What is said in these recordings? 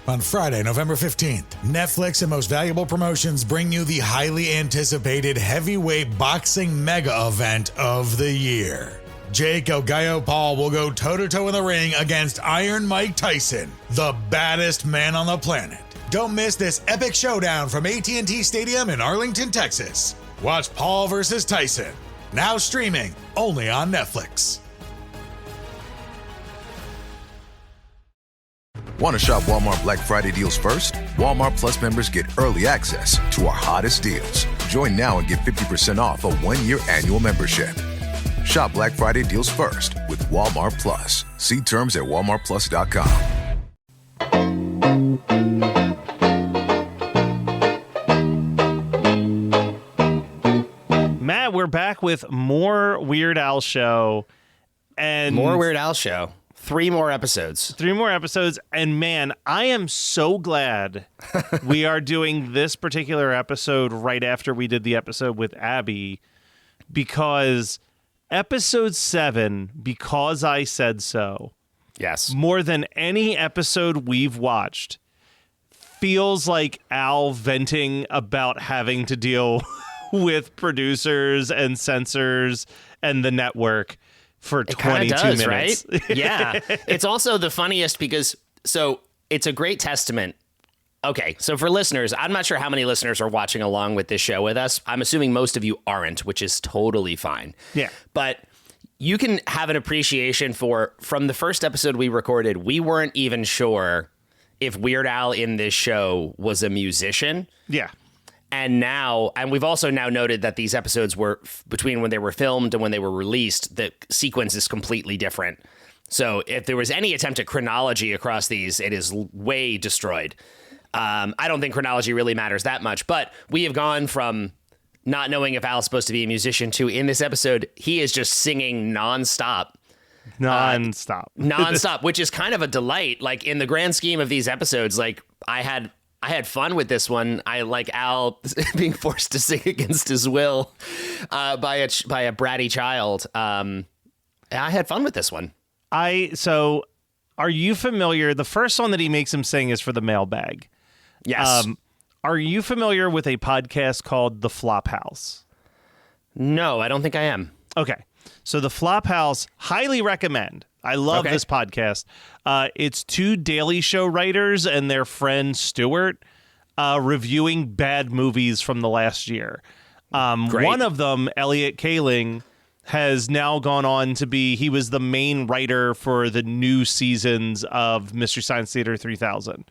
On Friday, November 15th, Netflix and Most Valuable Promotions bring you the highly anticipated heavyweight boxing mega event of the year. Jake El Gallo Paul will go toe-to-toe in the ring against Iron Mike Tyson, the baddest man on the planet. Don't miss this epic showdown from AT&T Stadium in Arlington, Texas. Watch Paul versus Tyson, now streaming only on Netflix. Want to shop Walmart Black Friday deals first? Walmart Plus members get early access to our hottest deals. Join now and get 50% off a one-year annual membership. Shop Black Friday deals first with Walmart Plus. See terms at walmartplus.com. Matt, we're back with more Weird Al Show. And more Weird Al Show. 3 more episodes. 3 more episodes. And man, I am so glad we are doing this particular episode right after we did the episode with Abby, because episode 7, Because I Said So, yes, more than any episode we've watched, feels like Al venting about having to deal with producers and censors and the network for 22 minutes. Right? Yeah. It's also the funniest because, so it's a great testament. Okay, so for listeners, I'm not sure how many listeners are watching along with this show with us. I'm assuming most of you aren't, which is totally fine. Yeah. But you can have an appreciation for, from the first episode we recorded, we weren't even sure if Weird Al in this show was a musician. Yeah. And now, and we've also now noted that these episodes were between when they were filmed and when they were released, the sequence is completely different. So if there was any attempt at chronology across these, it is way destroyed. I don't think chronology really matters that much, but we have gone from not knowing if Al's supposed to be a musician to, in this episode, he is just singing nonstop, which is kind of a delight. Like, in the grand scheme of these episodes, like, I had fun with this one. I like Al being forced to sing against his will by a bratty child. I had fun with this one. So are you familiar? The first song that he makes him sing is for the mailbag. Yes. Are you familiar with a podcast called The Flophouse? No, I don't think I am. Okay. So The Flophouse, highly recommend. I love this podcast. It's 2 Daily Show writers and their friend Stuart reviewing bad movies from the last year. One of them, Elliot Kaling, has now gone on to be, he was the main writer for the new seasons of Mystery Science Theater 3000.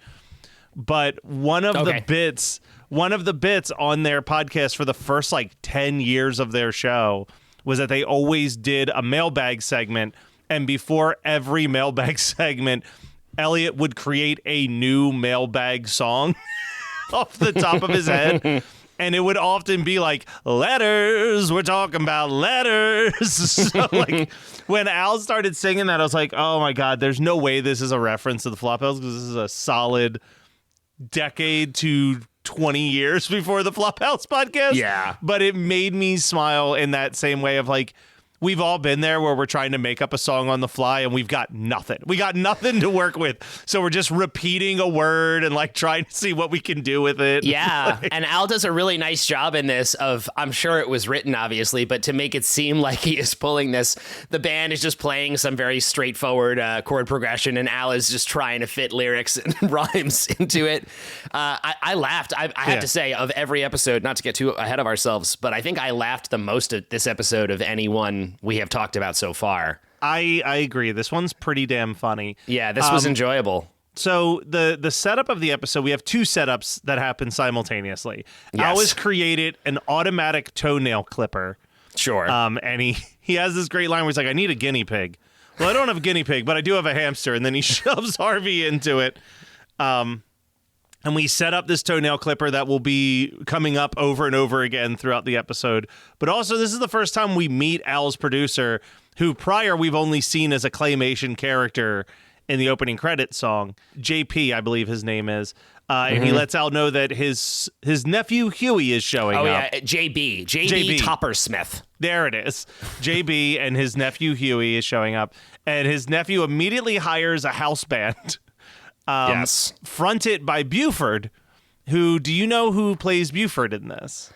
But one of the bits on their podcast for the first 10 years of their show was that they always did a mailbag segment. And before every mailbag segment, Elliot would create a new mailbag song off the top of his head. And it would often be like, letters, we're talking about letters. So when Al started singing that, I was like, oh my God, there's no way this is a reference to the Flophouse, because this is a solid decade to 20 years before the Flophouse podcast. Yeah. But it made me smile in that same way of we've all been there where we're trying to make up a song on the fly and we've got nothing. We got nothing to work with. So we're just repeating a word and trying to see what we can do with it. Yeah. And Al does a really nice job in this of, I'm sure it was written, obviously, but to make it seem like he is pulling this, the band is just playing some very straightforward chord progression and Al is just trying to fit lyrics and rhymes into it. I laughed. I have to say, of every episode, not to get too ahead of ourselves, but I think I laughed the most at this episode of any one we have talked about so far. I agree. This one's pretty damn funny. Yeah, this was enjoyable. So the setup of the episode, we have 2 setups that happen simultaneously. Yes. Al has created an automatic toenail clipper. Sure. And he has this great line where he's like, I need a guinea pig. Well, I don't have a guinea pig, but I do have a hamster. And then he shoves Harvey into it. And we set up this toenail clipper that will be coming up over and over again throughout the episode. But also, this is the first time we meet Al's producer, who prior we've only seen as a claymation character in the opening credits song. JP, I believe his name is. And he lets Al know that his nephew Huey is showing up. Oh, yeah, JB Toppersmith. There it is. JB and his nephew Huey is showing up. And his nephew immediately hires a house band Yes. Fronted by Buford, who, do you know who plays Buford in this?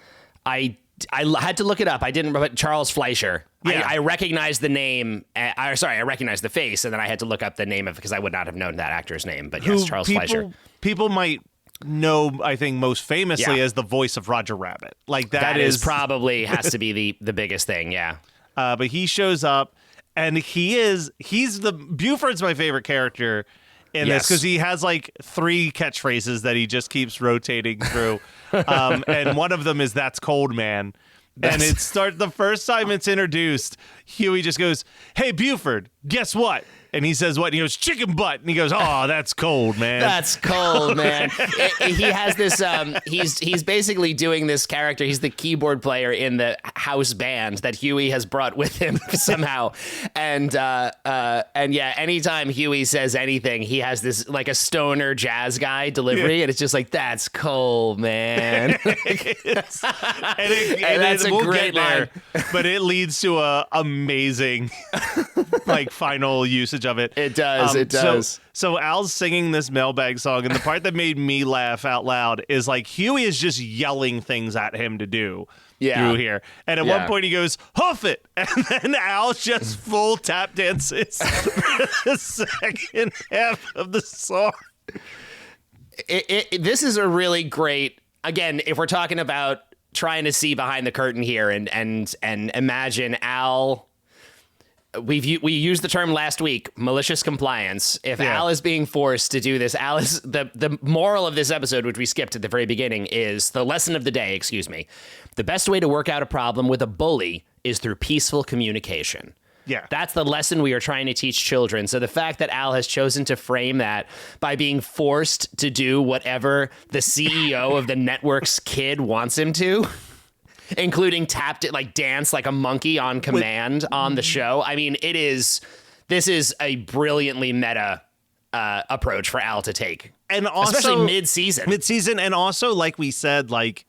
I had to look it up. I didn't, but Charles Fleischer. Yeah. I recognized the name. I recognized the face, and then I had to look up the name of it because I would not have known that actor's name. But yes, Charles Fleischer. People might know, I think, most famously as the voice of Roger Rabbit. Like that is probably has to be the biggest thing. Yeah. But he shows up, and he's Buford's my favorite character in this because he has like 3 catchphrases that he just keeps rotating through. And one of them is "That's cold, man." And the first time it's introduced, Huey just goes, "Hey, Buford, guess what?" And he says what? And he goes, "Chicken butt." And he goes, "Oh, that's cold, man." That's cold, man. He has this, he's basically doing this character. He's the keyboard player in the house band that Huey has brought with him somehow. And yeah, anytime Huey says anything, he has this like a stoner jazz guy delivery. And it's just like, "That's cold, man." That's a great line. But it leads to a amazing like final usage of it. It does. So Al's singing this mailbag song, and the part that made me laugh out loud is like Huey is just yelling things at him to do through here. And at one point he goes, "Hoof it!" And then Al just full tap dances for the second half of the song. This is a really great, again, if we're talking about trying to see behind the curtain here and imagine Al. We used the term last week, malicious compliance. If Al is being forced to do this, Al is the moral of this episode, which we skipped at the very beginning, is the lesson of the day. Excuse me. The best way to work out a problem with a bully is through peaceful communication. Yeah, that's the lesson we are trying to teach children. So the fact that Al has chosen to frame that by being forced to do whatever the CEO of the network's kid wants him to. Including dance like a monkey on command on the show. I mean, this is a brilliantly meta approach for Al to take. And also especially mid-season. And also, like we said, like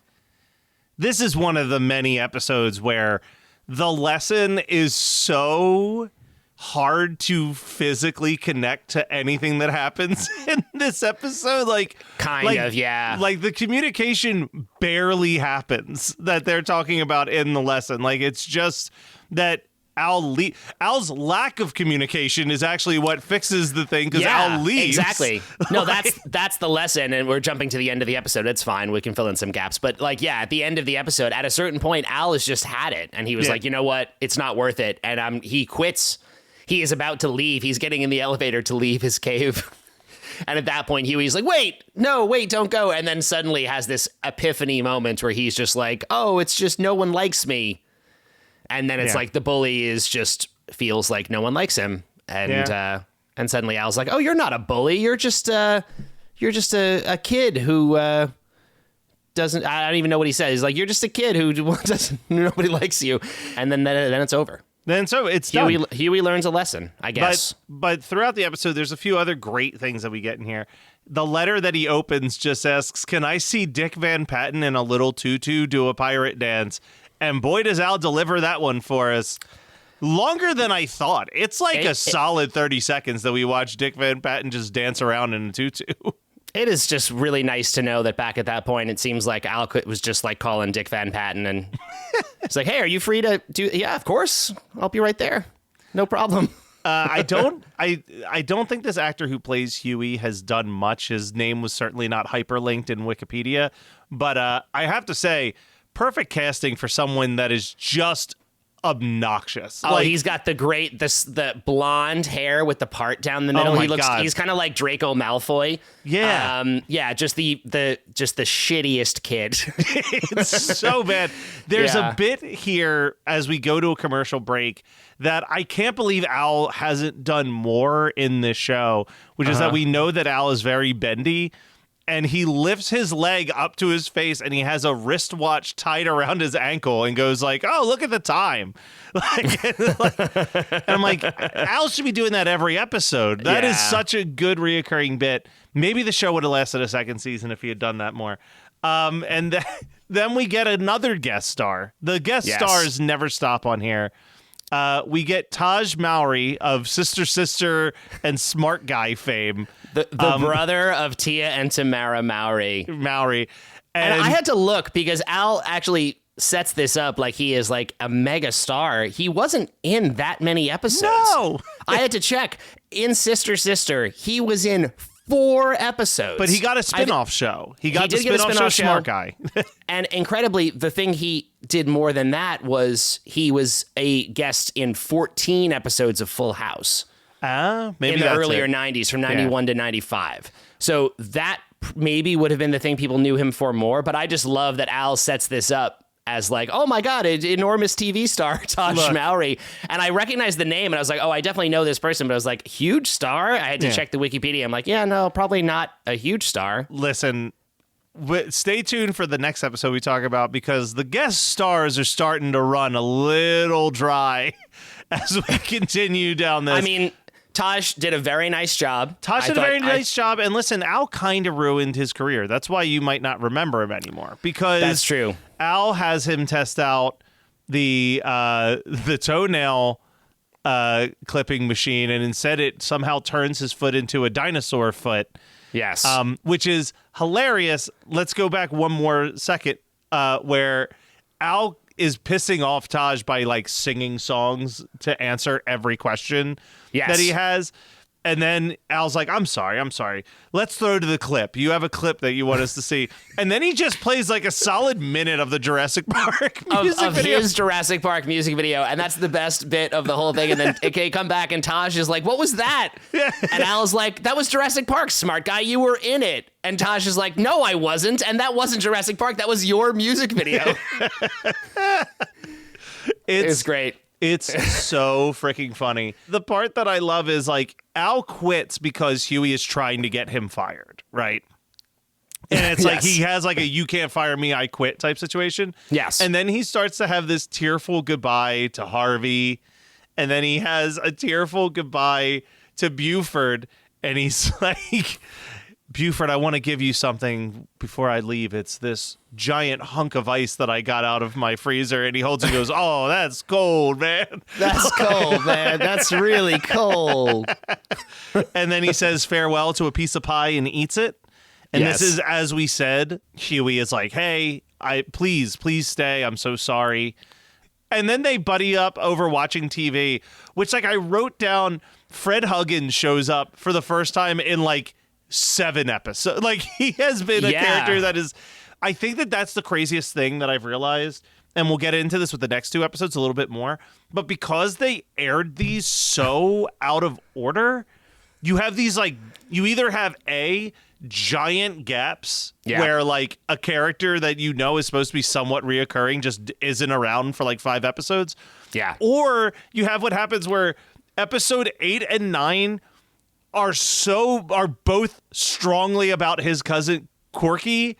this is one of the many episodes where the lesson is so hard to physically connect to anything that happens in this episode. Like the communication barely happens that they're talking about in the lesson. Like it's just that Al's lack of communication is actually what fixes the thing because Al leaves. Exactly. No, that's the lesson, and we're jumping to the end of the episode. It's fine. We can fill in some gaps. But at the end of the episode, at a certain point, Al has just had it, and he was like, you know what? It's not worth it. And he quits. He is about to leave. He's getting in the elevator to leave his cave. And at that point, Huey's like, wait, don't go. And then suddenly has this epiphany moment where he's just like, oh, it's just no one likes me. And then it's like the bully is just feels like no one likes him. And suddenly Al's like, oh, you're not a bully. You're just a kid who doesn't, I don't even know what he says. He's like, you're just a kid who nobody likes you. And then it's over. Then so it's done. Huey learns a lesson, I guess. But throughout the episode, there's a few other great things that we get in here. The letter that he opens just asks, "Can I see Dick Van Patten in a little tutu do a pirate dance?" And boy, does Al deliver that one for us. Longer than I thought. It's like a solid 30 seconds that we watch Dick Van Patten just dance around in a tutu. It is just really nice to know that back at that point, it seems like Al was just like calling Dick Van Patten and it's like, hey, are you free to do? Yeah, of course. I'll be right there. No problem. I don't think this actor who plays Huey has done much. His name was certainly not hyperlinked in Wikipedia, but I have to say, perfect casting for someone that is just obnoxious. Oh, he's got the blonde hair with the part down the middle. He's kind of like Draco Malfoy. Yeah. Just the shittiest kid. It's so bad. There's a bit here as we go to a commercial break that I can't believe Al hasn't done more in this show, which is that we know that Al is very bendy. And he lifts his leg up to his face and he has a wristwatch tied around his ankle and goes like, oh, look at the time. And I'm like, Al should be doing that every episode. That is such a good reoccurring bit. Maybe the show would have lasted a second season if he had done that more. And then we get another guest star. The guest stars never stop on here. We get Taj Mowry of Sister Sister and Smart Guy fame. The brother of Tia and Tamara Mowry. And I had to look because Al actually sets this up like he is like a mega star. He wasn't in that many episodes. No. I had to check. In Sister Sister, he was in 4 episodes. But he got a spin-off show. He got the did get a spin-off show spin-off Smart show. Guy. And incredibly, the thing he did more than that was he was a guest in 14 episodes of Full House. Maybe in the that's earlier it. 90s, from 91 to 95. So that maybe would have been the thing people knew him for more, but I just love that Al sets this up as like, oh my God, an enormous TV star, Taj Mowry. And I recognized the name and I was like, oh, I definitely know this person, but I was like, huge star? I had to check the Wikipedia. I'm like, yeah, no, probably not a huge star. Listen, stay tuned for the next episode we talk about, because the guest stars are starting to run a little dry as we continue down this. I mean, Taj did a very nice job. Taj did a very nice job. And listen, Al kind of ruined his career. That's why you might not remember him anymore. Because that's true. Al has him test out the toenail clipping machine, and instead it somehow turns his foot into a dinosaur foot. Yes. Which is hilarious. Let's go back one more second, where Al is pissing off Taj by like singing songs to answer every question that he has. And then Al's like, I'm sorry. Let's throw to the clip. You have a clip that you want us to see. And then he just plays like a solid minute of the Jurassic Park music video. His Jurassic Park music video. And that's the best bit of the whole thing. And then they come back and Taj is like, what was that? Yeah. And Al's like, that was Jurassic Park, Smart Guy. You were in it. And Taj is like, no, I wasn't. And that wasn't Jurassic Park. That was your music video. It's great. It's so freaking funny. The part that I love is like Al quits because Huey is trying to get him fired, right? And it's like he has like a you can't fire me, I quit type situation. Yes. And then he starts to have this tearful goodbye to Harvey. And then he has a tearful goodbye to Buford. And he's like, Buford, I want to give you something before I leave. It's this giant hunk of ice that I got out of my freezer. And he holds it and goes, oh, that's cold, man. That's cold, man. That's really cold. And then he says farewell to a piece of pie and eats it. And this is, as we said, Huey is like, hey, please stay. I'm so sorry. And then they buddy up over watching TV, which like I wrote down, Fred Huggins shows up for the first time in like 7 episodes. Like he has been a character that is, I think that's the craziest thing that I've realized, and we'll get into this with the next 2 episodes a little bit more, but because they aired these so out of order, you have these like, you either have giant gaps where like a character that you know is supposed to be somewhat reoccurring just isn't around for like 5 episodes. Yeah. Or you have what happens where episode 8 and 9 are both strongly about his cousin Corky,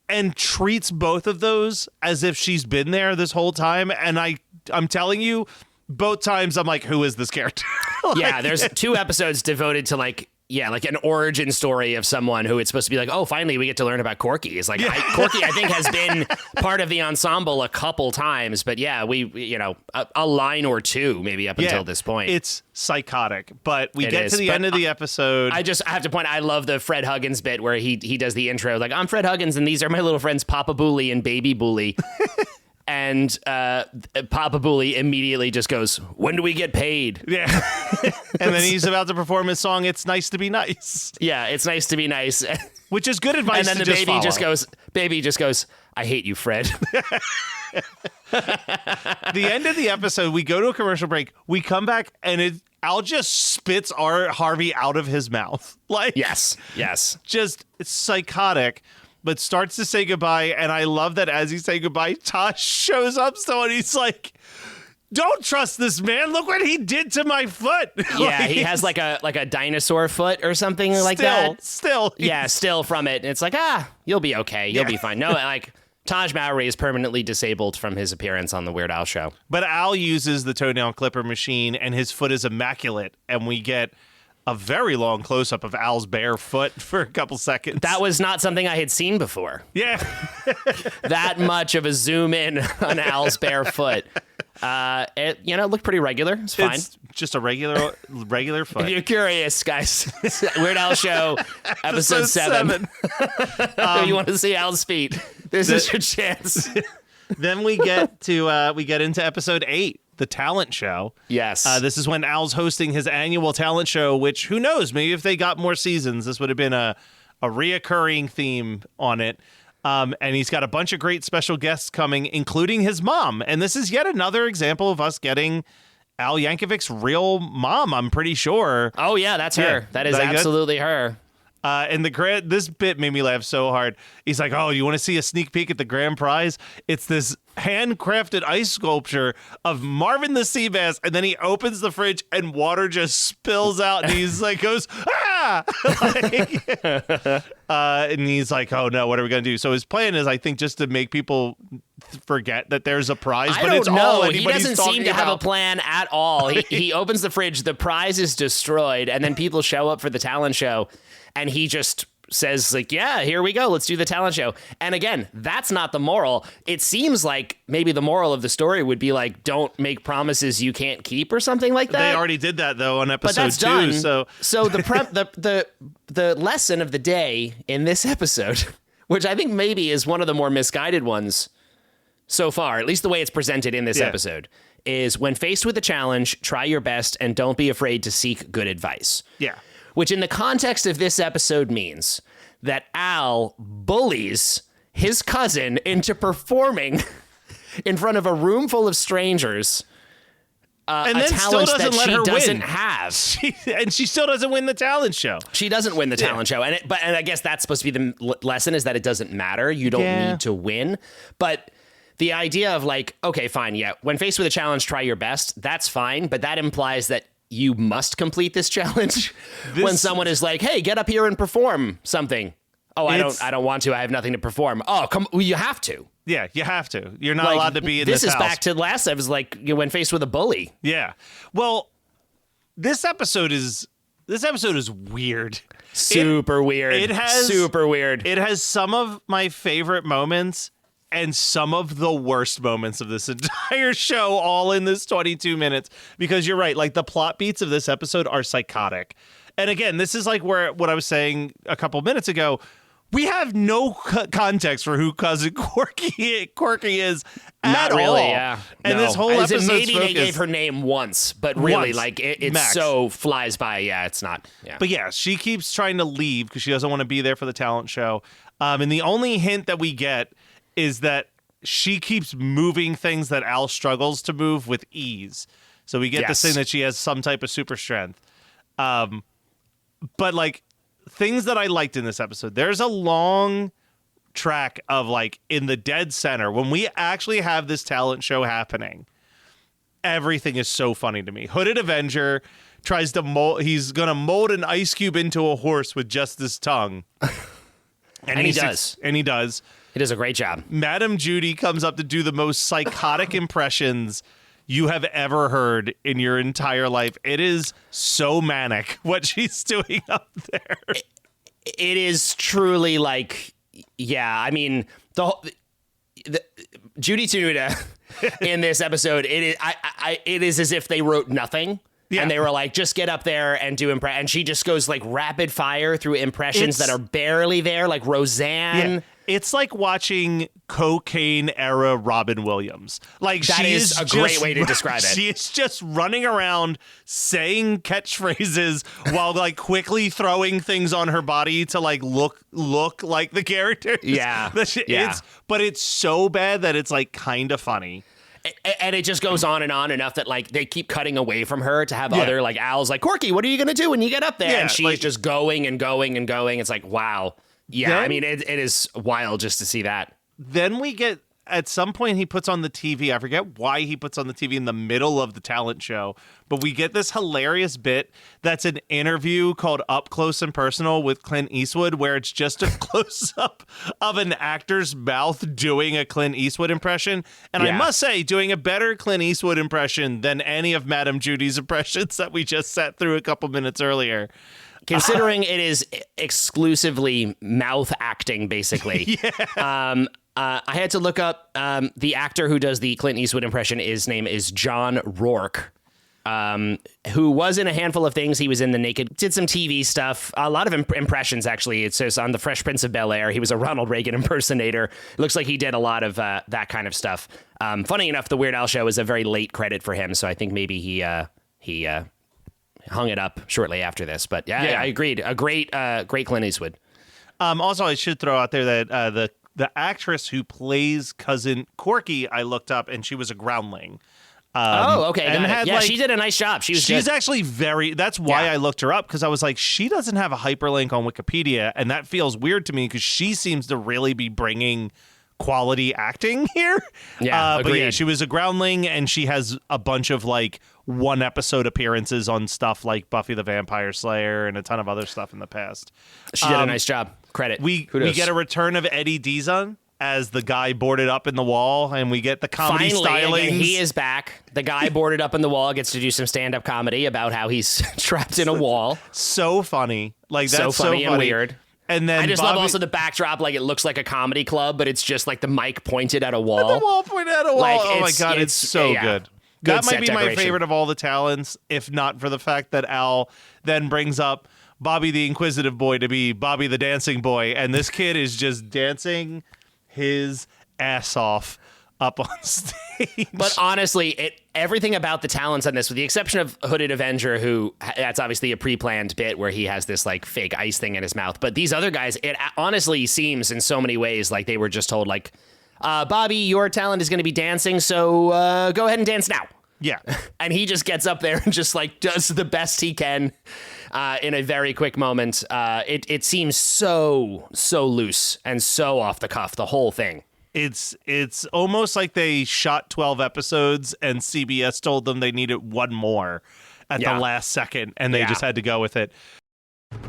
and treats both of those as if she's been there this whole time. And I'm telling you, both times I'm like, who is this character? There's 2 episodes devoted to like an origin story of someone who it's supposed to be like, oh, finally we get to learn about Corky. It's like Corky, I think, has been part of the ensemble a couple times, but we a line or 2 maybe up until this point. It's psychotic, but we get to the end of the episode. I have to point, I love the Fred Huggins bit where he does the intro like, I'm Fred Huggins and these are my little friends Papa Booley and Baby Booley. And Papa Booley immediately just goes, when do we get paid? Yeah. And then he's about to perform his song, It's Nice to Be Nice. Yeah, it's nice to be nice. Which is good advice. And then baby just goes, I hate you, Fred. The end of the episode, we go to a commercial break. We come back and Al just spits Harvey out of his mouth. Like, yes. Just, it's psychotic. But starts to say goodbye, and I love that as he's saying goodbye, Tosh shows up still, and he's like, don't trust this man. Look what he did to my foot. Yeah, he has like a dinosaur foot or something like that. Still. Yeah, still from it. And it's like, you'll be okay. You'll be fine. No, like, Taj Mowry is permanently disabled from his appearance on the Weird Al show. But Al uses the toenail clipper machine, and his foot is immaculate, and we get a very long close-up of Al's bare foot for a couple seconds. That was not something I had seen before. Yeah. That much of a zoom in on Al's bare foot. It looked pretty regular. It's fine. It's just a regular foot. If you're curious, guys, Weird Al Show, episode 7. You want to see Al's feet? This is your chance. Then we get into episode 8, the talent show. Yes. This is when Al's hosting his annual talent show, which, who knows, maybe if they got more seasons, this would have been a reoccurring theme on it. And he's got a bunch of great special guests coming, including his mom. And this is yet another example of us getting Al Yankovic's real mom, I'm pretty sure. Oh, yeah, that's her. That is absolutely her. And this bit made me laugh so hard. He's like, "Oh, you want to see a sneak peek at the grand prize? It's this handcrafted ice sculpture of Marvin the sea bass." And then he opens the fridge and water just spills out, and he's like, goes, "Ah!" And he's like, "Oh no, what are we gonna do?" So his plan is, I think, just to make people forget that there's a prize. I but don't it's know. all He doesn't seem to have a about. plan at all. He opens the fridge, the prize is destroyed, and then people show up for the talent show. And he just says, like, yeah, here we go. Let's do the talent show. And again, that's not the moral. It seems like maybe the moral of the story would be like, don't make promises you can't keep or something like that. They already did that, though, on episode but that's 2. done. So The lesson of the day in this episode, which I think maybe is one of the more misguided ones so far, at least the way it's presented in this episode, is when faced with a challenge, try your best and don't be afraid to seek good advice. Yeah. Which in the context of this episode means that Al bullies his cousin into performing in front of a room full of strangers and a then talent still doesn't that let she her doesn't win. have. And she still doesn't win the talent show. She doesn't win the talent show. And I guess that's supposed to be the lesson, is that it doesn't matter. You don't need to win. But the idea of like, okay, fine, yeah, when faced with a challenge, try your best. That's fine. But that implies that you must complete this challenge when someone is like, hey, get up here and perform something. Oh, I don't want to. I have nothing to perform. Oh, well, you have to. Yeah, you have to. You're not allowed to be in this house. This is back to last episode, like when faced with a bully. Yeah. Well, this episode is weird. Super weird. Super weird. It has some of my favorite moments and some of the worst moments of this entire show all in this 22 minutes, because you're right, like the plot beats of this episode are psychotic. And again, this is like what I was saying a couple minutes ago. We have no context for who cousin Corky is at Not really, all. yeah. And this whole episode, maybe they gave her name once, but really, like it so flies by. Yeah, it's not. Yeah. But yeah, she keeps trying to leave because she doesn't want to be there for the talent show. And the only hint that we get is that she keeps moving things that Al struggles to move with ease. So we get this thing that she has some type of super strength. But like things that I liked in this episode, there's a long track of like in the dead center when we actually have this talent show happening. Everything is so funny to me. Hooded Avenger tries to he's going to mold an ice cube into a horse with just his tongue. And he does. And he does. He does a great job. Madam Judy comes up to do the most psychotic impressions you have ever heard in your entire life. It is so manic what she's doing up there. It is truly like, yeah, I mean, the Judy Tenuta in this episode, it is as if they wrote nothing. Yeah. And they were like, just get up there and do impressions. And she just goes like rapid fire through impressions that are barely there, like Roseanne. Yeah. It's like watching cocaine era Robin Williams. Like that is a great way to describe it. She is just running around saying catchphrases while like quickly throwing things on her body to like look like the characters. Yeah. But it's so bad that it's like kind of funny. And it just goes on enough that like they keep cutting away from her to have other like Al's like, Corky, what are you going to do when you get up there? Yeah, and she's like, just going and going and going. It's like, wow. Yeah, I mean, it is wild just to see that. Then we get, at some point, he puts on the TV. I forget why he puts on the TV in the middle of the talent show, but we get this hilarious bit that's an interview called Up Close and Personal with Clint Eastwood, where it's just a close-up of an actor's mouth doing a Clint Eastwood impression. And I must say, doing a better Clint Eastwood impression than any of Madame Judy's impressions that we just sat through a couple minutes earlier. Considering it is exclusively mouth acting, basically. I had to look up the actor who does the Clint Eastwood impression. His name is John Rourke. Who was in a handful of things. He was in The Naked, did some TV stuff, a lot of impressions, actually. It says on The Fresh Prince of Bel-Air, he was a Ronald Reagan impersonator. It looks like he did a lot of that kind of stuff. Funny enough, The Weird Al Show is a very late credit for him, so I think maybe he hung it up shortly after this. But yeah. I agreed. A great Clint Eastwood. Also, I should throw out there that the actress who plays cousin Corky, I looked up, and she was a groundling. Okay. And had, yeah, she did a nice job. She's good. Actually that's why I looked her up, because I was like, she doesn't have a hyperlink on Wikipedia, and that feels weird to me because she seems to really be bringing quality acting here. Yeah, but yeah, she was a groundling, and she has a bunch of like one episode appearances on stuff like Buffy the Vampire Slayer and a ton of other stuff in the past. She did a nice job. Credit. We get a return of Eddie Deason as the guy boarded up in the wall, and we get the comedy stylings. Again, he is back. The guy boarded up in the wall gets to do some stand-up comedy about how he's trapped in a wall. So funny. Like, that's so funny and weird. And then I just love also the backdrop, like it looks like a comedy club, but it's just like the mic pointed at a wall. The wall pointed at a wall. Like, oh my God, it's so good. That might be decoration. My favorite of all the talents, if not for the fact that Al then brings up Bobby the Inquisitive Boy to be Bobby the Dancing Boy, and this kid is just dancing his ass off up on stage. But honestly, everything about the talents on this, with the exception of Hooded Avenger, who that's obviously a pre-planned bit where he has this like fake ice thing in his mouth. But these other guys, it honestly seems in so many ways like they were just told like, Bobby, your talent is going to be dancing, so go ahead and dance now. Yeah. And he just gets up there and just like does the best he can in a very quick moment. It seems so loose and so off the cuff, the whole thing. It's almost like they shot 12 episodes and CBS told them they needed one more at the last second, and they just had to go with it.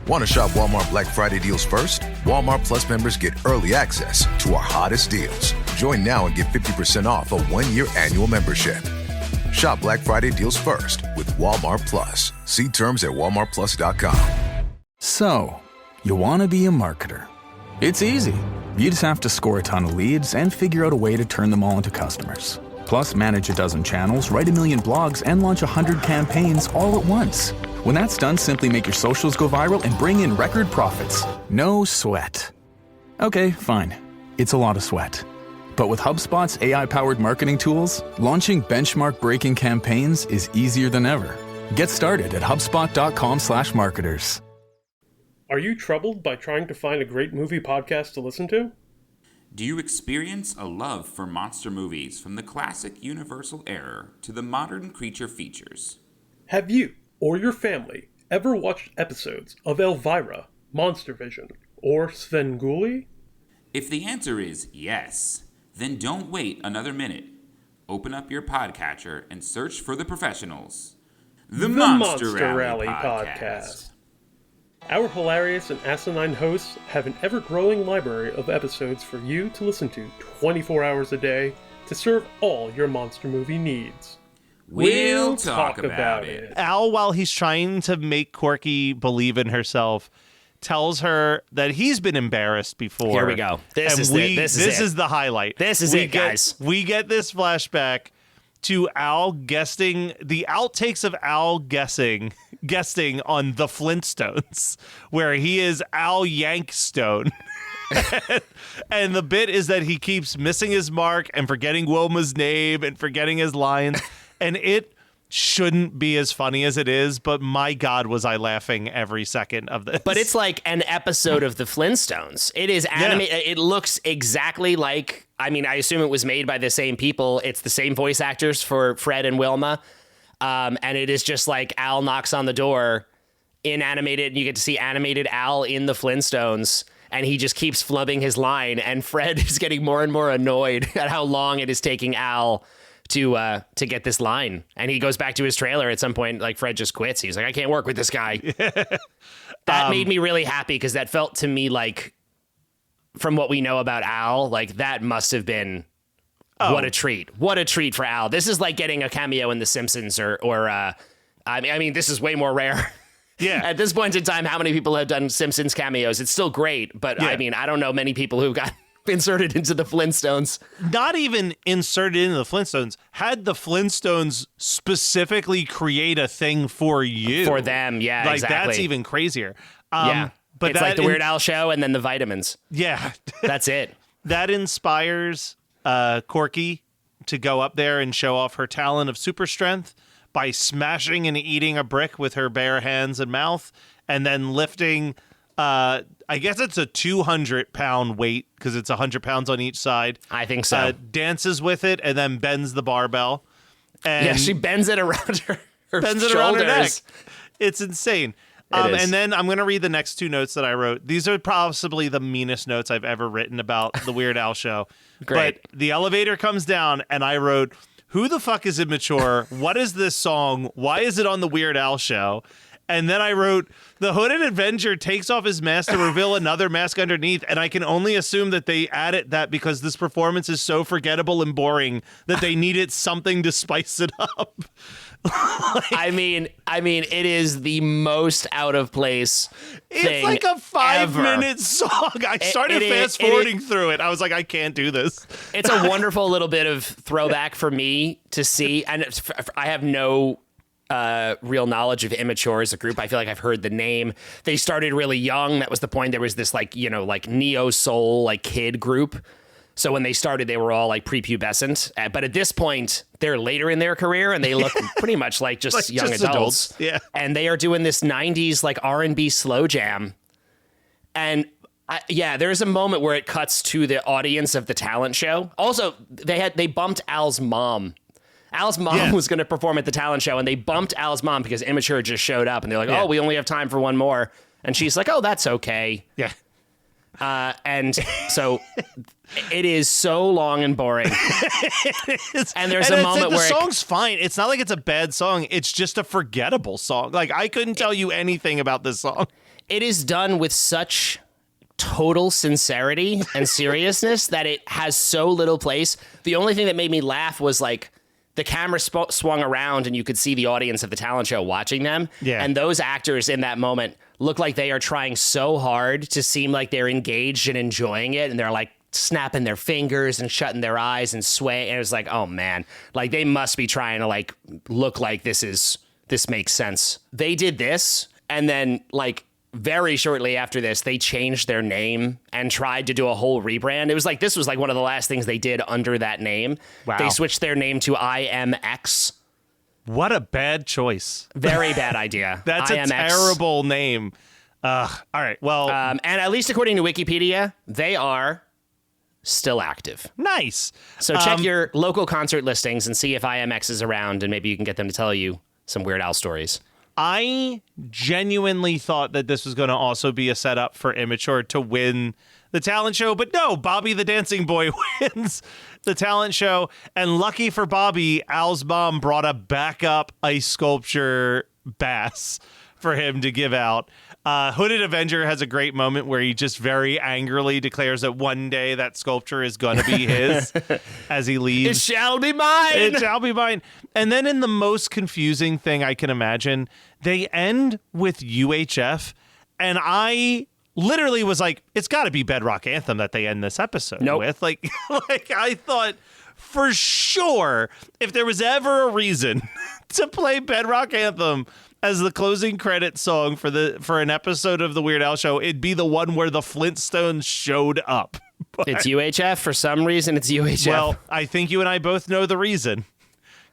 Want to shop Walmart Black Friday deals first? Walmart Plus members get early access to our hottest deals. Join now and get 50% off a 1-year annual membership. Shop Black Friday deals first with Walmart Plus. See terms at walmartplus.com. So, you want to be a marketer. It's easy. You just have to score a ton of leads and figure out a way to turn them all into customers. Plus, manage a dozen channels, write 1 million blogs, and launch 100 campaigns all at once. When that's done, simply make your socials go viral and bring in record profits. No sweat. Okay, fine. It's a lot of sweat. But with HubSpot's AI-powered marketing tools, launching benchmark-breaking campaigns is easier than ever. Get started at HubSpot.com/marketers. Are you troubled by trying to find a great movie podcast to listen to? Do you experience a love for monster movies, from the classic Universal era to the modern creature features? Have you or your family ever watched episodes of Elvira, Monster Vision, or Svengoolie? If the answer is yes, then don't wait another minute. Open up your podcatcher and search for the professionals. The Monster Rally Podcast. Our hilarious and asinine hosts have an ever-growing library of episodes for you to listen to 24 hours a day to serve all your monster movie needs. We'll talk about it. Al, while he's trying to make Corky believe in herself, tells her that he's been embarrassed before. Here we go. This is the highlight. This is it, guys. We get this flashback to Al guessing, the outtakes of Al guessing on the Flintstones, where he is Al Yankstone. And the bit is that he keeps missing his mark and forgetting Wilma's name and forgetting his lines. And it shouldn't be as funny as it is, but my God, was I laughing every second of this. But it's like an episode of the Flintstones. It is animated. Yeah. It looks exactly like, I mean, I assume it was made by the same people. It's the same voice actors for Fred and Wilma. And it is just like Al knocks on the door in animated, and you get to see animated Al in the Flintstones, and he just keeps flubbing his line, and Fred is getting more and more annoyed at how long it is taking Al to get this line. And he goes back to his trailer at some point, like Fred just quits. He's like, I can't work with this guy. That made me really happy, because that felt to me like, from what we know about Al, like that must have been what a treat. What a treat for Al. This is like getting a cameo in The Simpsons or I mean, this is way more rare. Yeah. At this point in time, how many people have done Simpsons cameos? It's still great, but I mean, I don't know many people who've got inserted into the Flintstones. Not even inserted into the Flintstones. Had the Flintstones specifically create a thing for you. For them, yeah, like, exactly. That's even crazier. Yeah. But it's like the Weird Al show and then the vitamins. Yeah. That's it. That inspires Corky to go up there and show off her talent of super strength by smashing and eating a brick with her bare hands and mouth, and then lifting, I guess it's a 200-pound weight because it's 100 pounds on each side. I think so. Dances with it and then bends the barbell. And yeah, she bends it around her bends shoulders. It around her neck. It's insane. It is. And then I'm going to read the next two notes that I wrote. These are possibly the meanest notes I've ever written about the Weird Al show. Great. But the elevator comes down, and I wrote, who the fuck is immature? What is this song? Why is it on the Weird Al show? And then I wrote, the Hooded Avenger takes off his mask to reveal another mask underneath, and I can only assume that they added that because this performance is so forgettable and boring that they needed something to spice it up. I mean, it is the most out of place thing. It's like a 5-minute song. I started fast forwarding through it. I was like, I can't do this. It's a wonderful little bit of throwback for me to see, and I have no real knowledge of Immature as a group. I feel like I've heard the name. They started really young. That was the point. There was this like neo soul like kid group. So when they started, they were all like prepubescent. But at this point, they're later in their career and they look pretty much like just like young just adults. Yeah. And they are doing this 90s like R&B slow jam. And there's a moment where it cuts to the audience of the talent show. Also, they bumped Al's mom. Al's mom was going to perform at the talent show, and they bumped Al's mom because Immature just showed up, and they're like, oh, we only have time for one more. And she's like, oh, that's okay. Yeah. And so it is so long and boring. And there's a moment where the song's fine. It's not like it's a bad song. It's just a forgettable song. Like, I couldn't tell you anything about this song. It is done with such total sincerity and seriousness that it has so little place. The only thing that made me laugh was like the camera swung around and you could see the audience of the talent show watching them. Yeah. And those actors in that moment look like they are trying so hard to seem like they're engaged and enjoying it. And they're like snapping their fingers and shutting their eyes and swaying. And it was like, oh man, like they must be trying to like look like this makes sense. They did this. And then like very shortly after this, they changed their name and tried to do a whole rebrand. It was like, this was like one of the last things they did under that name. Wow. They switched their name to IMX. What a bad choice. Very bad idea. That's IMX. a terrible name. All right. Well, and at least according to Wikipedia, they are still active. Nice. So check your local concert listings and see if IMX is around, and maybe you can get them to tell you some Weird Al stories. I genuinely thought that this was going to also be a setup for Immature to win the talent show, but no, Bobby the Dancing Boy wins the talent show. And lucky for Bobby, Al's mom brought a backup ice sculpture bass for him to give out. Hooded Avenger has a great moment where he just very angrily declares that one day that sculpture is going to be his as he leaves. It shall be mine. It shall be mine. And then in the most confusing thing I can imagine, they end with UHF. And I literally was like, it's got to be Bedrock Anthem that they end this episode with. Like I thought for sure if there was ever a reason to play Bedrock Anthem as the closing credit song for an episode of the Weird Al show, it'd be the one where the Flintstones showed up. But, it's UHF. For some reason, it's UHF. Well, I think you and I both know the reason.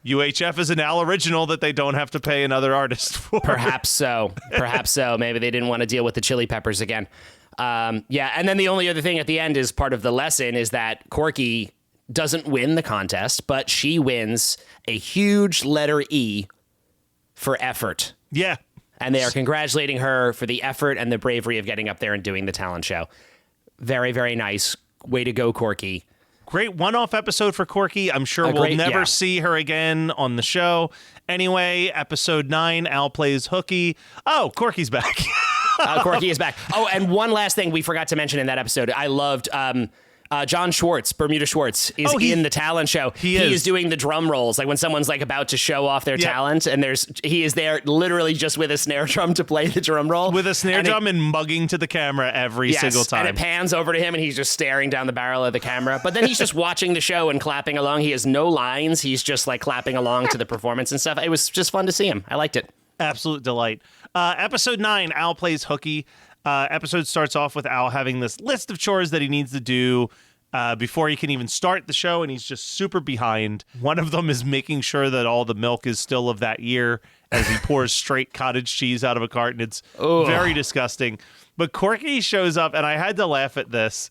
UHF is an Al original that they don't have to pay another artist for. Perhaps so. Maybe they didn't want to deal with the Chili Peppers again. And then the only other thing at the end is part of the lesson is that Corky doesn't win the contest, but she wins a huge letter E for effort. Yeah. And they are congratulating her for the effort and the bravery of getting up there and doing the talent show. Very, very nice. Way to go, Corky. Great one-off episode for Corky. I'm sure we'll never see her again on the show. Anyway, episode 9, Al plays hooky. Oh, Corky's back. Corky is back. Oh, and one last thing we forgot to mention in that episode. I loved John Schwartz, Bermuda Schwartz, is in the talent show. He is doing the drum rolls, like when someone's like about to show off their talent, and he is there literally just with a snare drum to play the drum roll. With a snare drum and mugging to the camera every single time. And it pans over to him, and he's just staring down the barrel of the camera. But then he's just watching the show and clapping along. He has no lines. He's just like clapping along to the performance and stuff. It was just fun to see him. I liked it. Absolute delight. Episode 9, Al plays hooky. Episode starts off with Al having this list of chores that he needs to do before he can even start the show, and he's just super behind. One of them is making sure that all the milk is still of that year as he pours straight cottage cheese out of a carton. It's very disgusting. But Corky shows up, and I had to laugh at this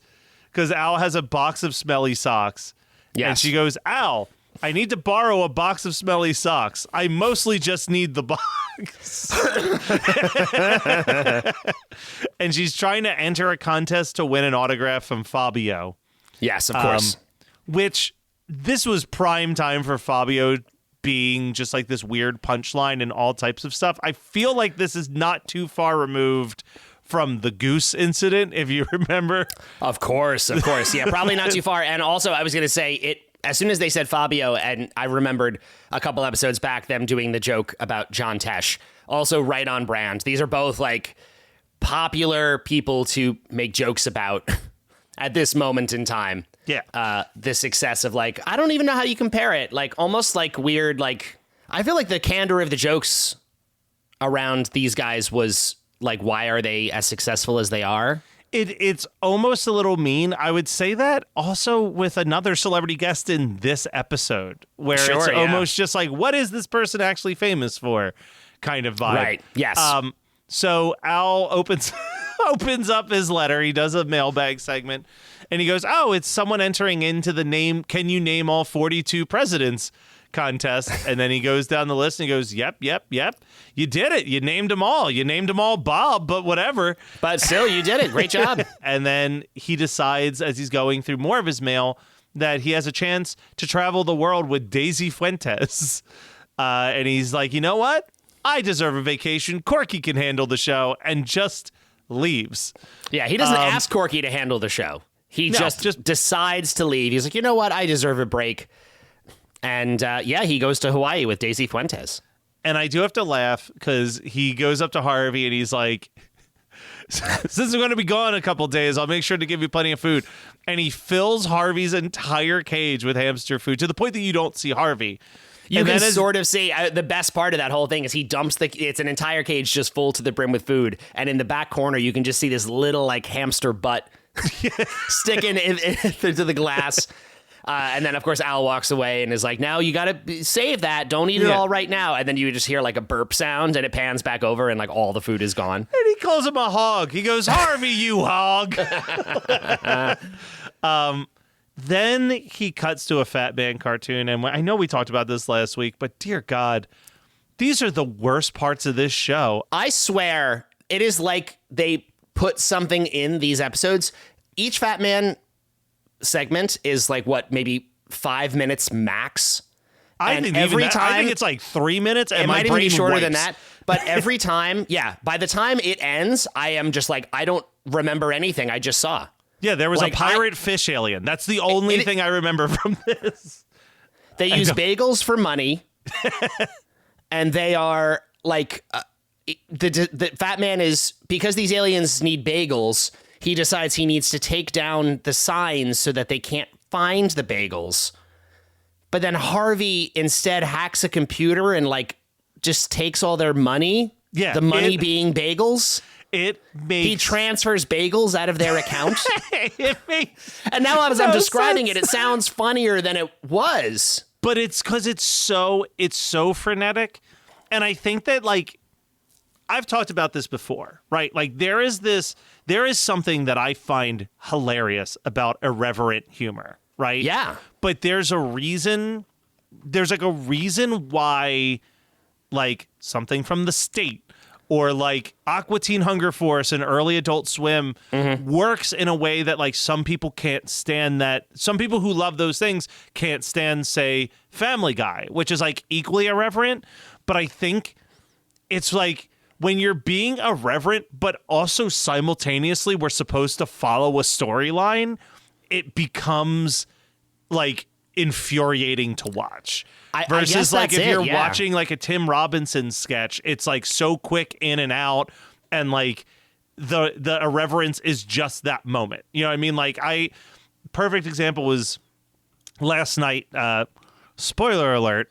because Al has a box of smelly socks. Yes. And she goes, Al, I need to borrow a box of smelly socks. I mostly just need the box. And she's trying to enter a contest to win an autograph from Fabio. Yes, of course. Which this was prime time for Fabio being just like this weird punchline and all types of stuff. I feel like this is not too far removed from the goose incident, if you remember. Of course. Yeah, probably not too far. And also, I was going to say, as soon as they said Fabio, and I remembered a couple episodes back them doing the joke about John Tesh, also right on brand. These are both like popular people to make jokes about at this moment in time. Yeah. The success of like, I don't even know how you compare it. Like almost like weird, like I feel like the candor of the jokes around these guys was like, why are they as successful as they are? It's almost a little mean. I would say that also with another celebrity guest in this episode, where it's almost just like, what is this person actually famous for kind of vibe. Right, yes. So Al opens up his letter. He does a mailbag segment, and he goes, oh, it's someone entering into the Can you name all 42 presidents contest? And then he goes down the list and he goes, yep. You did it. You named them all. You named them all Bob, but whatever. But still, you did it. Great job. And then he decides, as he's going through more of his mail, that he has a chance to travel the world with Daisy Fuentes. And he's like, you know what? I deserve a vacation. Corky can handle the show, and just leaves. Yeah, he doesn't ask Corky to handle the show. He just decides to leave. He's like, you know what? I deserve a break. And he goes to Hawaii with Daisy Fuentes. And I do have to laugh because he goes up to Harvey and he's like, since I'm going to be gone a couple days, I'll make sure to give you plenty of food. And he fills Harvey's entire cage with hamster food to the point that you don't see Harvey. You can sort of see the best part of that whole thing is he dumps it's an entire cage just full to the brim with food. And in the back corner, you can just see this little like hamster butt sticking into the glass. And then, of course, Al walks away and is like, now you got to save that. Don't eat it all right now. And then you just hear like a burp sound and it pans back over and like all the food is gone. And he calls him a hog. He goes, Harvey, you hog. Then he cuts to a Fat Man cartoon. And I know we talked about this last week, but dear God, these are the worst parts of this show. I swear it is like they put something in these episodes. Each Fat Man segment is like maybe 5 minutes max. I think it's like 3 minutes. And it might even be shorter than that. But every time, by the time it ends, I am just like, I don't remember anything I just saw. Yeah, there was a pirate fish alien. That's the only thing I remember from this. They use bagels for money, and they are like the Fat Man is, because these aliens need bagels. He decides he needs to take down the signs so that they can't find the bagels. But then Harvey instead hacks a computer and like just takes all their money. Yeah, the money being bagels. He transfers bagels out of their account. And now as I'm describing it sounds funnier than it was. But it's because it's so frenetic. And I think that like I've talked about this before, right? Like there is something that I find hilarious about irreverent humor, right? Yeah. But there's like a reason why like something from The State or like Aqua Teen Hunger Force and Early Adult Swim works in a way that like some people can't stand that. Some people who love those things can't stand, say, Family Guy, which is like equally irreverent. But I think it's like when you're being irreverent, but also simultaneously we're supposed to follow a storyline, it becomes like infuriating to watch. Versus I guess like that's if you're it, yeah. watching like a Tim Robinson sketch, it's like so quick in and out, and like the irreverence is just that moment. You know what I mean? Like perfect example was last night. Spoiler alert,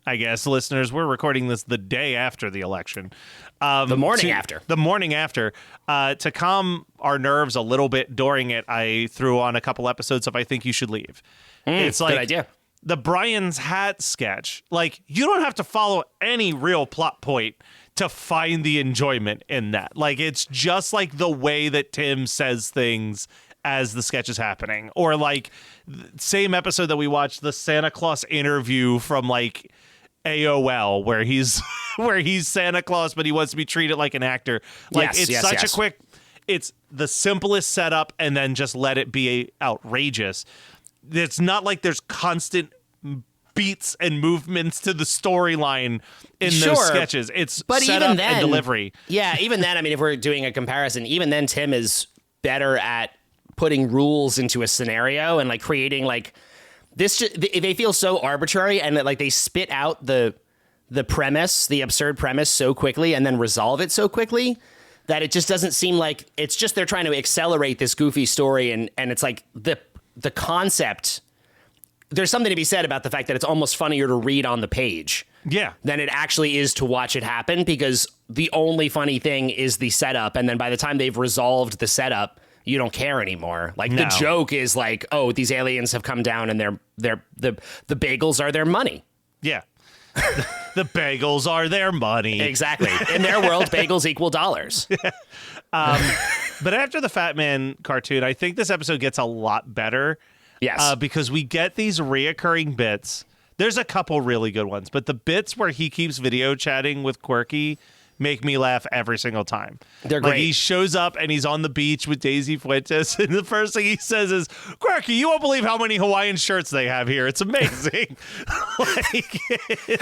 I guess, listeners, we're recording this the day after the election. The morning after. The morning after. To calm our nerves a little bit during it, I threw on a couple episodes of I Think You Should Leave. It's like good idea. The Brian's Hat sketch. Like, you don't have to follow any real plot point to find the enjoyment in that. Like, it's just like the way that Tim says things as the sketch is happening. Or like same episode that we watched, the Santa Claus interview from like AOL, where he's Santa Claus, but he wants to be treated like an actor. Like it's such a quick, it's the simplest setup, and then just let it be outrageous. It's not like there's constant beats and movements to the storyline in those sketches. It's setup and delivery. Yeah, even then, I mean, if we're doing a comparison, even then Tim is better at putting rules into a scenario and like creating like this. They feel so arbitrary, and that like they spit out the premise, the absurd premise, so quickly, and then resolve it so quickly that it just doesn't seem like it's just they're trying to accelerate this goofy story, and it's like the concept. There's something to be said about the fact that it's almost funnier to read on the page. Yeah. Than it actually is to watch it happen, because the only funny thing is the setup, and then by the time they've resolved the setup, you don't care anymore. Like the joke is like, oh, these aliens have come down and the bagels are their money. Yeah. The bagels are their money. Exactly. In their world, bagels equal dollars. But after the Fat Man cartoon, I think this episode gets a lot better. Yes. Because we get these reoccurring bits. There's a couple really good ones, but the bits where he keeps video chatting with Corky make me laugh every single time. They're great. Like he shows up and he's on the beach with Daisy Fuentes, and the first thing he says is, "Corky, you won't believe how many Hawaiian shirts they have here. It's amazing."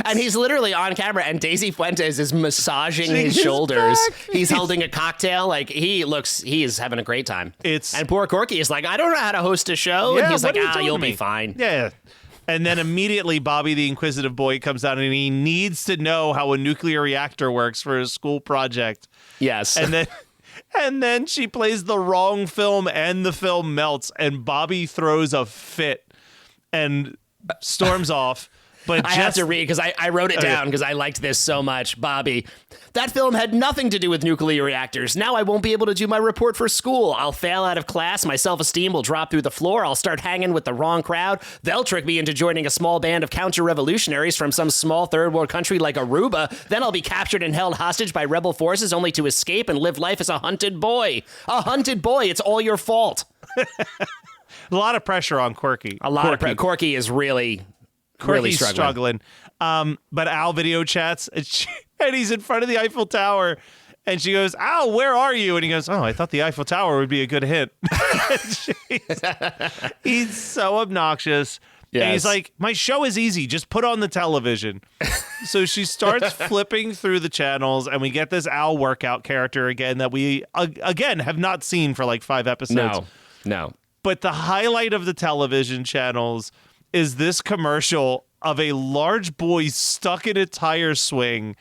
And he's literally on camera, and Daisy Fuentes is massaging his shoulders. He's holding a cocktail. Like he is having a great time. And poor Corky is like, I don't know how to host a show. And he's like, you'll be fine. Yeah. And then immediately Bobby the Inquisitive Boy comes out, and he needs to know how a nuclear reactor works for his school project. Yes. And then she plays the wrong film, and the film melts, and Bobby throws a fit and storms off. But I have to read, because I wrote it down because I liked this so much. Bobby, that film had nothing to do with nuclear reactors. Now I won't be able to do my report for school. I'll fail out of class. My self-esteem will drop through the floor. I'll start hanging with the wrong crowd. They'll trick me into joining a small band of counter-revolutionaries from some small third-world country like Aruba. Then I'll be captured and held hostage by rebel forces, only to escape and live life as a hunted boy. A hunted boy. It's all your fault. A lot of pressure on Corky. Corky is really struggling. But Al video chats, and he's in front of the Eiffel Tower, and she goes, "Al, where are you?" And he goes, "Oh, I thought the Eiffel Tower would be a good hint." He's so obnoxious. Yes. And he's like, "My show is easy. Just put on the television." So she starts flipping through the channels, and we get this Al workout character again that we, again, have not seen for like 5 episodes. No. But the highlight of the television channels is this commercial of a large boy stuck in a tire swing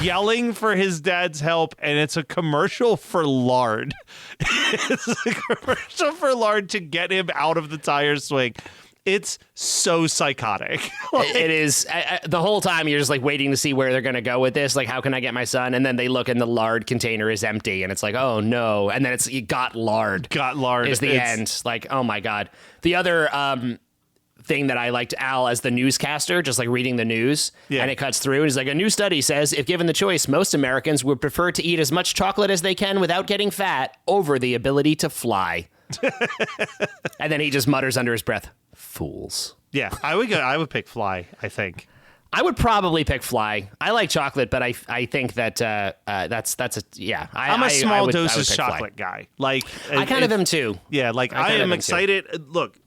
yelling for his dad's help, and it's a commercial for lard. It's a commercial for lard to get him out of the tire swing. It's so psychotic. It is. The whole time you're just like waiting to see where they're going to go with this. Like, how can I get my son? And then they look and the lard container is empty, and it's like, oh no. And then you got lard. Got lard is the end. Like, oh my God. The other thing that I liked Al as the newscaster, just like reading the news, and it cuts through. And he's like, a new study says if given the choice, most Americans would prefer to eat as much chocolate as they can without getting fat over the ability to fly. And then he just mutters under his breath, "Fools." Yeah, I would pick fly, I think. I would probably pick fly. I like chocolate, but I think that that's a yeah. I'm a small doses chocolate guy. Like I kind of am too. Yeah, like I am excited. Look,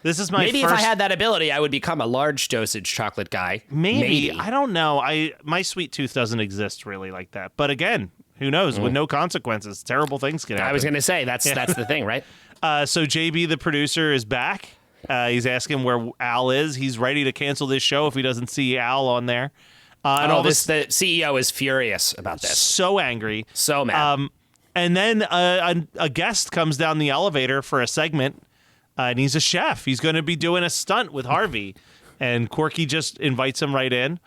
this is my maybe first... if I had that ability, I would become a large dosage chocolate guy. Maybe. I don't know. My sweet tooth doesn't exist really like that. But again, Who knows? With no consequences, terrible things can happen. I was going to say, that's the thing, right? So JB, the producer, is back. He's asking where Al is. He's ready to cancel this show if he doesn't see Al on there. The CEO is furious about this. So angry. So mad. And then a guest comes down the elevator for a segment, and he's a chef. He's going to be doing a stunt with Harvey. And Corky just invites him right in.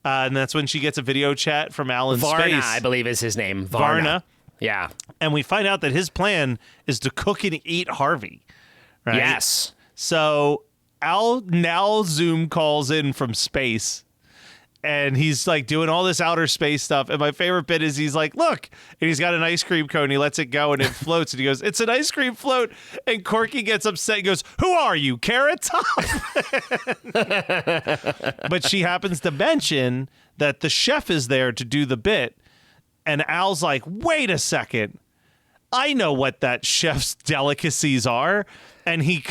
And that's when she gets a video chat from Al in Varna, space. I believe is his name. Varna. Yeah. And we find out that his plan is to cook and eat Harvey. Right? Yes. So Al now Zoom calls in from space. And he's like doing all this outer space stuff. And my favorite bit is he's like, look, and he's got an ice cream cone. He lets it go and it floats. And he goes, it's an ice cream float. And Corky gets upset and goes, who are you, Carrot Top? But she happens to mention that the chef is there to do the bit. And Al's like, wait a second. I know what that chef's delicacies are. And he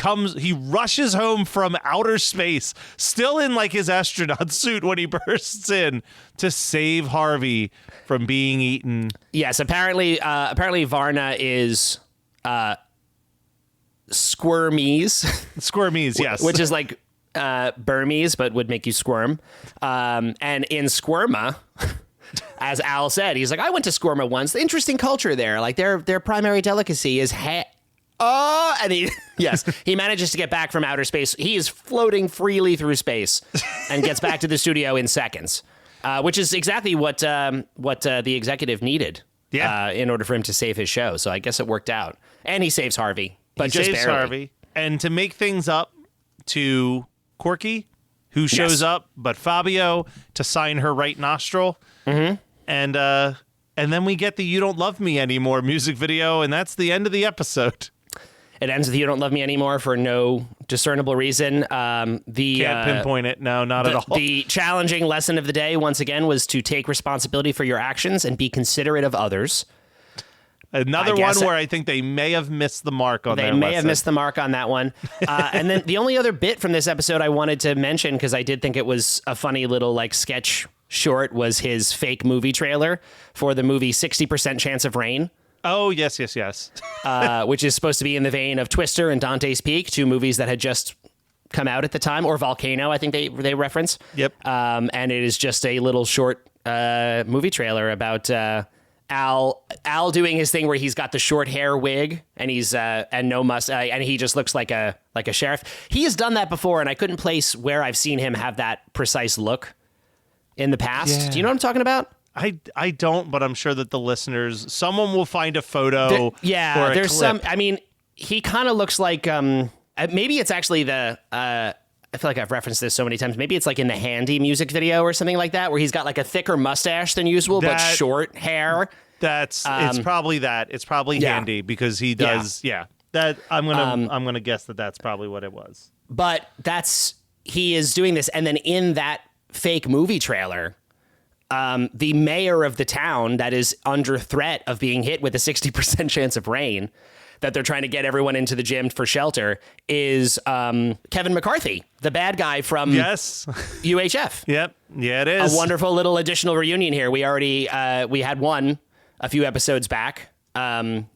rushes home from outer space, still in like his astronaut suit when he bursts in to save Harvey from being eaten. Yes, apparently Varna is Squirmies. Squirmies, yes. Which is like Burmese, but would make you squirm. And in Squirma, as Al said, he's like, I went to Squirma once. The interesting culture there. Like their primary delicacy is and he manages to get back from outer space. He is floating freely through space and gets back to the studio in seconds, which is exactly what the executive needed in order for him to save his show. So I guess it worked out. And he saves Harvey, but just barely. Harvey. And to make things up to Corky, who shows up, but Fabio to sign her right nostril. Mm-hmm. And then we get the You Don't Love Me Anymore music video, and that's the end of the episode. It ends with You Don't Love Me Anymore for no discernible reason. Can't pinpoint it. No, not at all. The challenging lesson of the day, once again, was to take responsibility for your actions and be considerate of others. Another one where I think they may have missed the mark on that. They may have missed the mark on that one. And then the only other bit from this episode I wanted to mention, because I did think it was a funny little like sketch short, was his fake movie trailer for the movie 60% Chance of Rain. Oh, yes. Which is supposed to be in the vein of Twister and Dante's Peak, two movies that had just come out at the time, or Volcano, I think they reference. Yep. And it is just a little short movie trailer about Al doing his thing where he's got the short hair wig and he's and no mustache, and he just looks like a sheriff. He has done that before, and I couldn't place where I've seen him have that precise look in the past. Yeah. Do you know what I'm talking about? I don't, but I'm sure that the listeners, someone will find a photo. Or there's clip. some. I mean, he kind of looks like maybe it's actually the. I feel like I've referenced this so many times. Maybe it's like in the Handy music video or something like that, where he's got like a thicker mustache than usual, but short hair. It's probably that. It's probably Handy because he does. Yeah. That I'm gonna guess that that's probably what it was. But he is doing this, and then in that fake movie trailer, the mayor of the town that is under threat of being hit with a 60% chance of rain, that they're trying to get everyone into the gym for shelter, is Kevin McCarthy, the bad guy from UHF. Yep. Yeah, it is. A wonderful little additional reunion here. We already we had one a few episodes back, and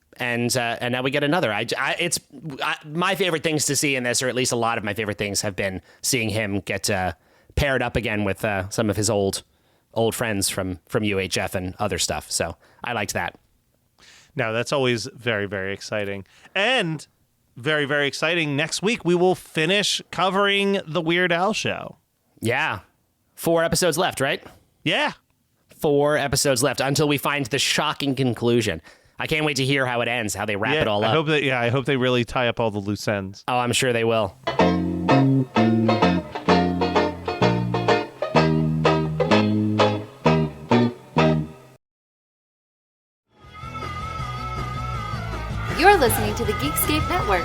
now we get another. It's my favorite things to see in this, or at least a lot of my favorite things, have been seeing him get paired up again with some of his old friends from UHF and other stuff. So I liked that. No, that's always very, very exciting. And very, very exciting. Next week, we will finish covering the Weird Al show. Yeah. 4 episodes left, right? Yeah. 4 episodes left until we find the shocking conclusion. I can't wait to hear how it ends, how they wrap it all up. I hope they really tie up all the loose ends. Oh, I'm sure they will. You're listening to the Geekscape Network.